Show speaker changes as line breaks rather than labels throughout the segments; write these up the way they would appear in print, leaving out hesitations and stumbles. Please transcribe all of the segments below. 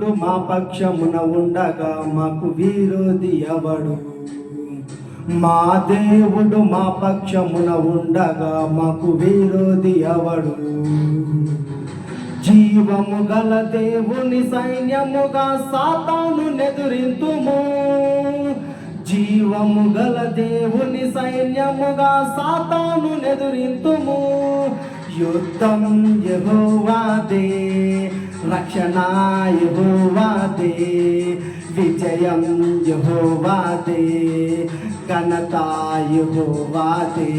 దేవుడు మా పక్షమున ఉండగా మాకు విరోధి ఎవడు? మా దేవుడు మా పక్షమున ఉండగా మాకు విరోధి ఎవడు? జీవము గల దేవుని సైన్యముగా సాతాను నెదురింతుము. జీవము గల దేవుని సైన్యముగా సాతాను నెదురింతుము. యుద్ధం యెహోవాదే, రక్షణ యెహోవాదే, విజయం యెహోవాదే, ఘనత యెహోవాదే.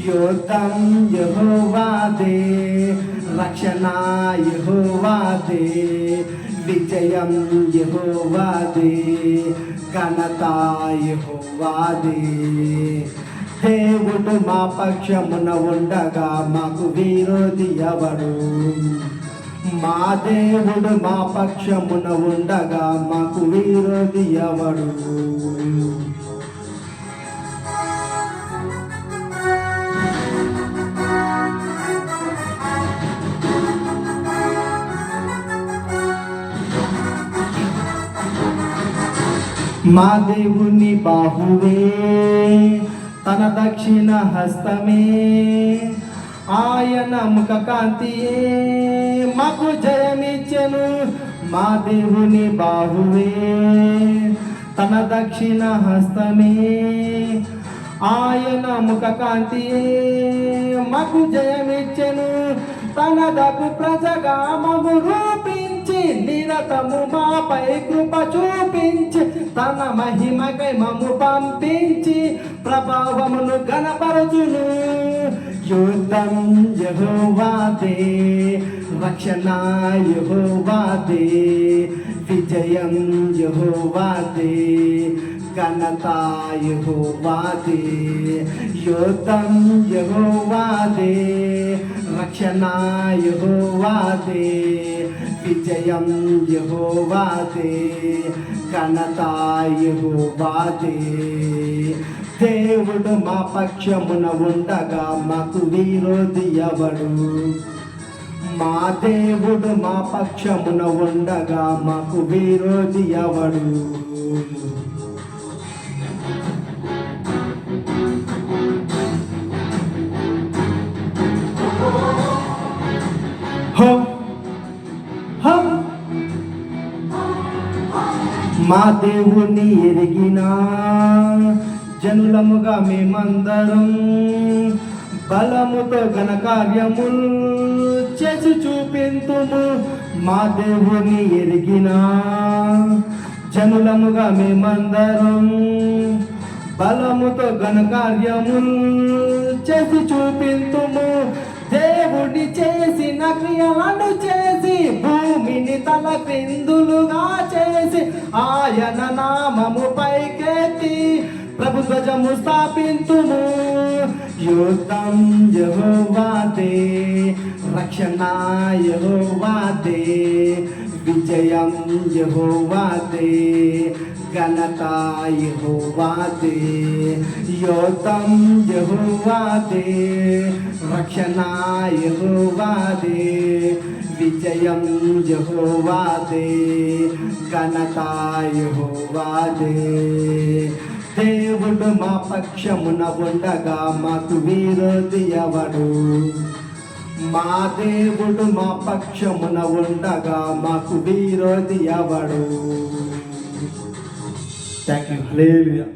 యుద్ధం యెహోవాదే, రక్షణ యెహోవాదే, విజయం యెహోవాదే, ఘనత యెహోవాదే. దేవుడు మా పక్షమున ఉండగా మాకు విరోధి ఎవడు? మా దేవుడు మా పక్షమున ఉండగా మాకు విరోధి ఎవడు? మా దేవుని బాహువే, తన దక్షిణ హస్తమే, ఆయన ముఖ కాంతియే మాకు జయమిచ్చెను. మా దేవుని బాహువే, తన దక్షిణ హస్తమే, ఆయన ముఖ కాంతియే మాకు జయమిచ్చెను. తన దగు ప్రజగా మము రూపించి నిరతము మాపై కృప చూపించి తన మహిమకై మము పంపించి ప్రభావమును గణపరచును. యుద్ధం యెహోవాదే, రక్షణ యెహోవాదే, విజయం యెహోవాదే, ఘనత యెహోవాదే. యుద్ధం యెహోవాదే, రక్షణ యెహోవాదే, విజయం యెహోవాదే, ఘనత యెహోవాదే. దేవుడు మా పక్షమున ఉండగా మాకు విరోధి ఎవడు? మా దేవుడు మా పక్షమున ఉండగా మాకు విరోధి ఎవడు? మా దేవుని ఎరిగిన జనులముగా మేమందరం బలముతో ఘనకార్యములు చేసి చూపింతుము. మా దేవుని ఎరిగిన జనులముగా మేమందరం బలముతో ఘనకార్యములు చేసి చూపింతుము. దేవుడి చేసిన క్రియలను చేసి భూమిని తల క్రిందులుగా చేసి ఆయన నామము పైకెత్తి ప్రభు ధ్వజము స్థాపింతుము. యుద్ధం యెహోవాదే, రక్షణ యెహోవాదే, విజయం యెహోవాదే, ఘనత యెహోవాదే. యుద్ధం యెహోవాదే, రక్షణ యెహోవాదే, విజయం యెహోవాదే, ఘనత యెహోవాదే. దేవుడు మా పక్షమున ఉండగా మాకు విరోధి ఎవడు? మా దేవుడు మా పక్షమున ఉండగా మాకు విరోధి ఎవడు? Thank you. హల్లెలూయా.